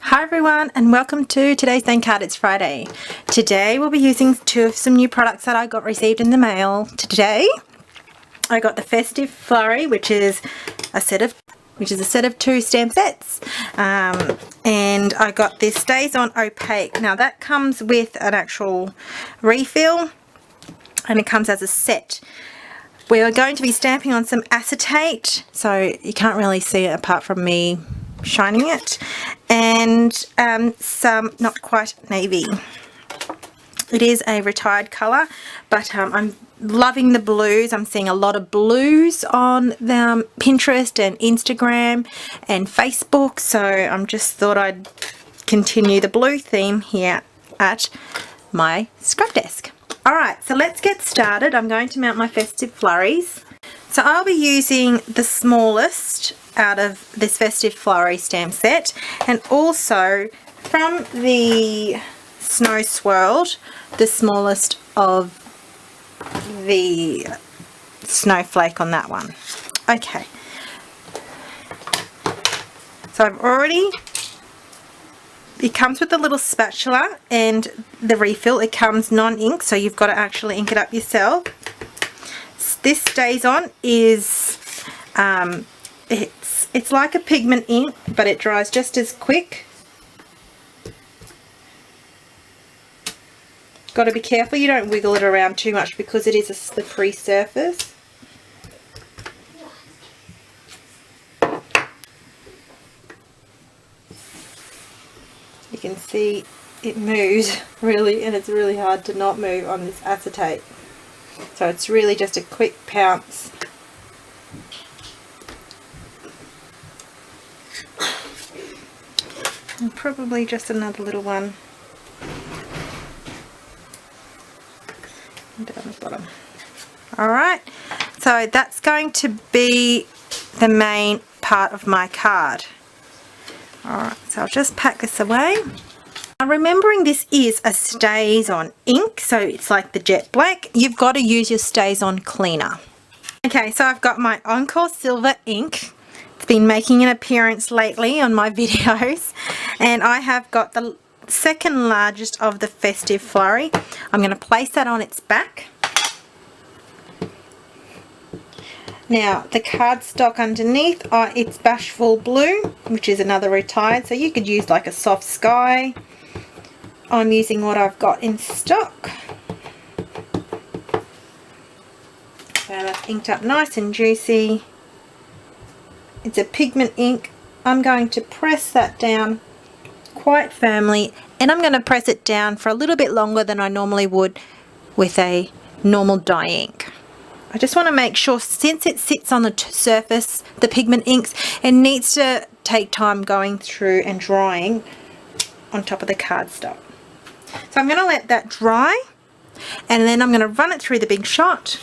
Hi everyone, and welcome to today's thank card. It's Friday. Today we'll be using some new products that I got received in the mail. Today I got the Festive Flurry, which is a set of 2 stamp sets, and I got this Stays On Opaque. Now that comes with an actual refill and it comes as a set. We are going to be stamping on some acetate, so you can't really see it apart from me shining it, and some not quite navy. It is a retired colour, but I'm loving the blues. I'm seeing a lot of blues on the Pinterest and Instagram and Facebook, so I'm just thought I'd continue the blue theme here at my scrap desk. Alright, so let's get started. I'm going to mount my Festive Flurries. So I'll be using the smallest out of this Festive Flurry stamp set, and also from the Snow Swirled, the smallest of the Snowflake on that one. Okay, so I've already, it comes with a little spatula and the refill. It comes non-ink, so you've got to actually ink it up yourself. This Stays On is it's like a pigment ink, but it dries just as quick. Got to be careful you don't wiggle it around too much because it is a slippery surface. You can see it moves really, and it's really hard to not move on this acetate. So it's really just a quick pounce. And probably just another little one down the bottom. Alright, so that's going to be the main part of my card. Alright, so I'll just pack this away. Now, remembering this is a Stays On ink, so it's like the jet black, you've got to use your Stays On cleaner. Okay, so I've got my Encore Silver ink. It's been making an appearance lately on my videos, and I have got the second largest of the Festive Flurry. I'm going to place that on its back. Now the cardstock underneath, it's Bashful Blue, which is another retired, so you could use like a soft sky. I'm using what I've got in stock. So that's inked up nice and juicy. It's a pigment ink. I'm going to press that down quite firmly, and I'm going to press it down for a little bit longer than I normally would with a normal dye ink. I just want to make sure, since it sits on the surface, the pigment inks, it needs to take time going through and drying on top of the cardstock. So I'm going to let that dry, and then I'm going to run it through the Big Shot.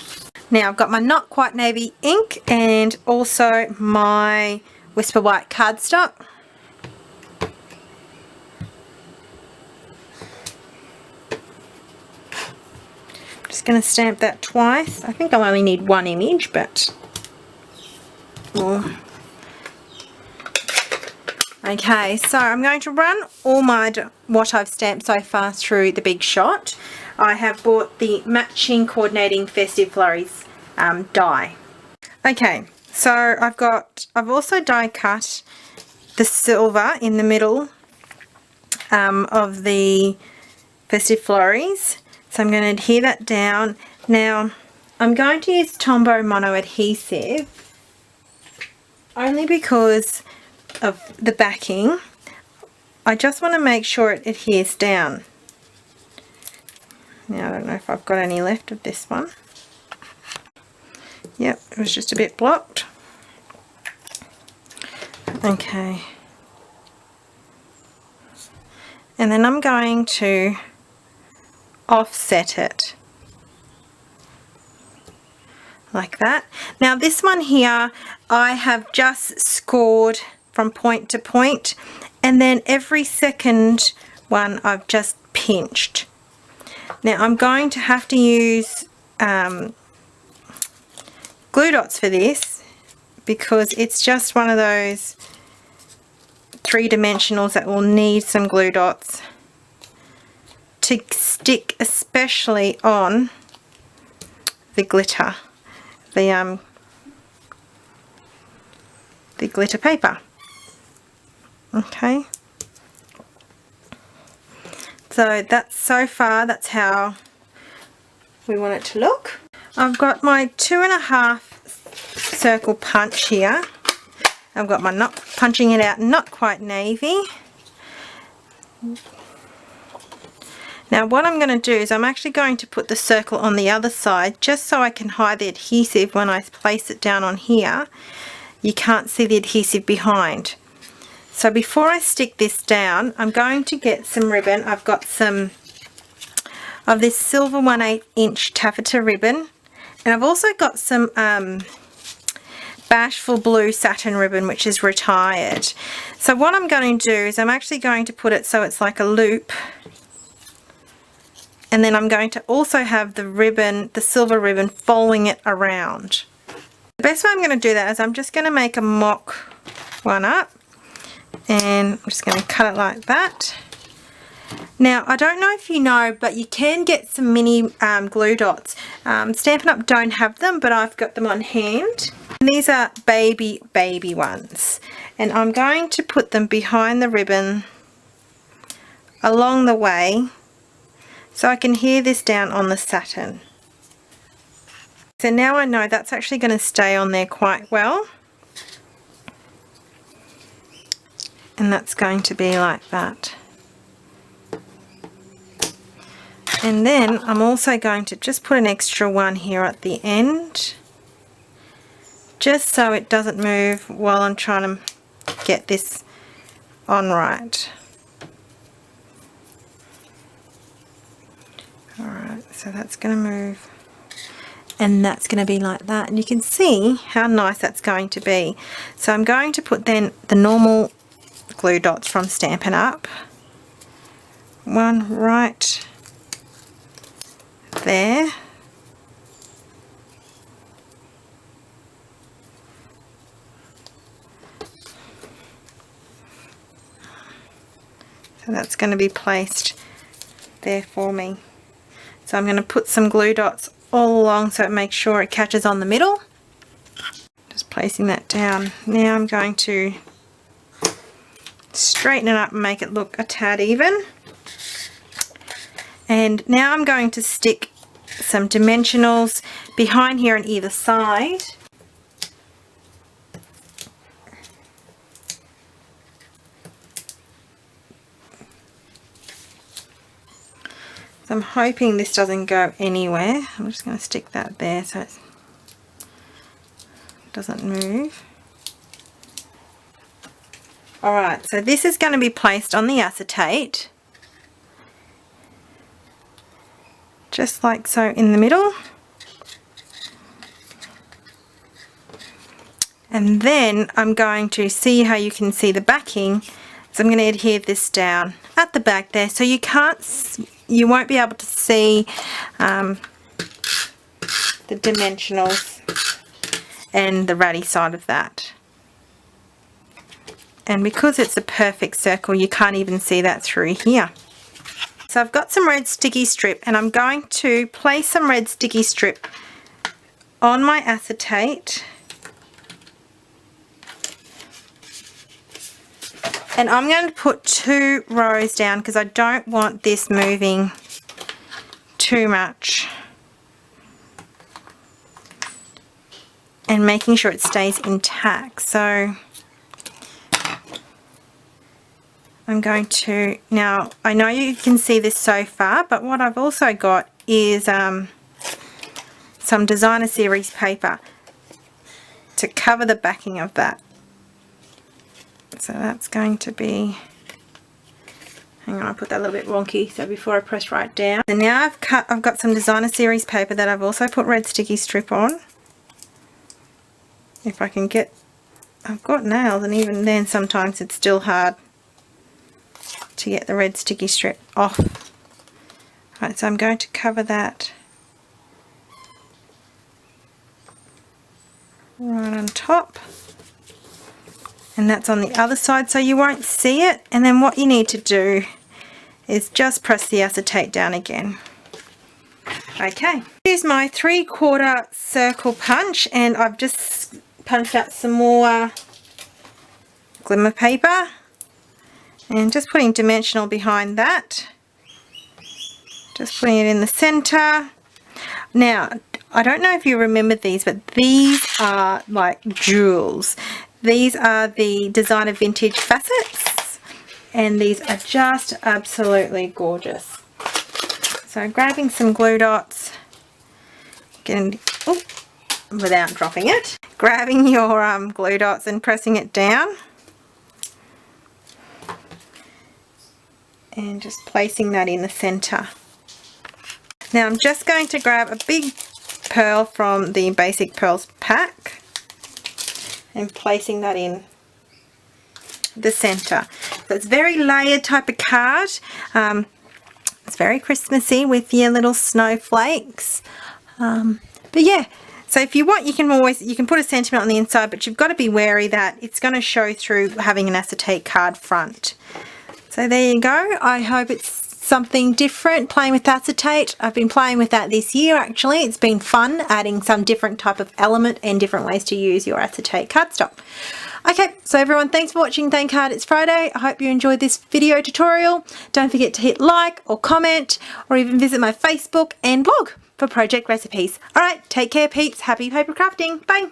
Now I've got my Not Quite Navy ink and also my Whisper White cardstock. Just going to stamp that twice. I think I only need one image, but okay, so I'm going to run all what I've stamped so far through the Big Shot. I have bought the matching coordinating Festive Flurries die. Okay, so I've also die cut the silver in the middle of the Festive Flurries. So I'm going to adhere that down. Now I'm going to use Tombow Mono adhesive only because of the backing. I just want to make sure it adheres down. Now I don't know if I've got any left of this one. Yep, it was just a bit blocked. Okay. And then I'm going to offset it like that. Now this one here I have just scored from point to point, and then every second one I've just pinched. Now I'm going to have to use glue dots for this because it's just one of those 3-dimensionals that will need some glue dots to stick, especially on the glitter, the glitter paper. Okay, so that's how we want it to look. I've got my 2.5 circle punch here. I've got my knot, punching it out not quite navy. Now what I'm going to do is I'm actually going to put the circle on the other side just so I can hide the adhesive when I place it down on here. You can't see the adhesive behind. So before I stick this down, I'm going to get some ribbon. I've got some of this silver 1/8 inch taffeta ribbon, and I've also got some Bashful blue satin ribbon, which is retired. So what I'm going to do is I'm actually going to put it so it's like a loop, and then I'm going to also have the ribbon, the silver ribbon, following it around. The best way I'm going to do that is I'm just going to make a mock one up, and I'm just going to cut it like that. Now, I don't know if you know, but you can get some mini glue dots. Stampin' Up! Don't have them, but I've got them on hand. And these are baby ones. And I'm going to put them behind the ribbon along the way so I can adhere this down on the satin. So now I know that's actually going to stay on there quite well. And that's going to be like that. And then I'm also going to just put an extra one here at the end, just so it doesn't move while I'm trying to get this on right. Alright, so that's going to move, and that's going to be like that, and you can see how nice that's going to be. So I'm going to put then the normal glue dots from Stampin' Up! One right there. So that's going to be placed there for me. So I'm going to put some glue dots all along so it makes sure it catches on the middle. Just placing that down. Now I'm going to straighten it up and make it look a tad even. And now I'm going to stick some dimensionals behind here on either side. So I'm hoping this doesn't go anywhere. I'm just going to stick that there so it doesn't move. Alright, so this is going to be placed on the acetate, just like so in the middle. And then I'm going to see how you can see the backing. So I'm going to adhere this down at the back there, so you won't be able to see the dimensionals and the ratty side of that. And because it's a perfect circle, you can't even see that through here. So I've got some red sticky strip, and I'm going to place some red sticky strip on my acetate. And I'm going to put 2 rows down because I don't want this moving too much. And making sure it stays intact. So I'm going to, now I know you can see this so far, but what I've also got is some designer series paper to cover the backing of that. So that's going to be, hang on, I put that a little bit wonky so before I press right down. And now I've got some designer series paper that I've also put red sticky strip on. If I can get, I've got nails, and even then sometimes it's still hard to get the red sticky strip off. Right, so I'm going to cover that right on top. and that's on the other side so you won't see it. And then what you need to do is just press the acetate down again. Okay, here's my 3/4 circle punch, and I've just punched out some more glimmer paper and just putting dimensional behind that. Just putting it in the center. Now, I don't know if you remember these, but these are like jewels. These are the designer vintage facets, and these are just absolutely gorgeous. So grabbing some glue dots, getting, oh, without dropping it, grabbing your glue dots and pressing it down, and just placing that in the center. Now I'm just going to grab a big pearl from the Basic Pearls pack and placing that in the center. So it's very layered type of card. It's very Christmassy with your little snowflakes. But yeah, so if you want, you can put a sentiment on the inside, but you've got to be wary that it's going to show through having an acetate card front. So there you go. I hope it's something different playing with acetate. I've been playing with that this year actually. It's been fun adding some different type of element and different ways to use your acetate cardstock. Okay, so everyone, thanks for watching Thank Card It's Friday. I hope you enjoyed this video tutorial. Don't forget to hit like or comment or even visit my Facebook and blog for project recipes. Alright, take care peeps. Happy paper crafting. Bye.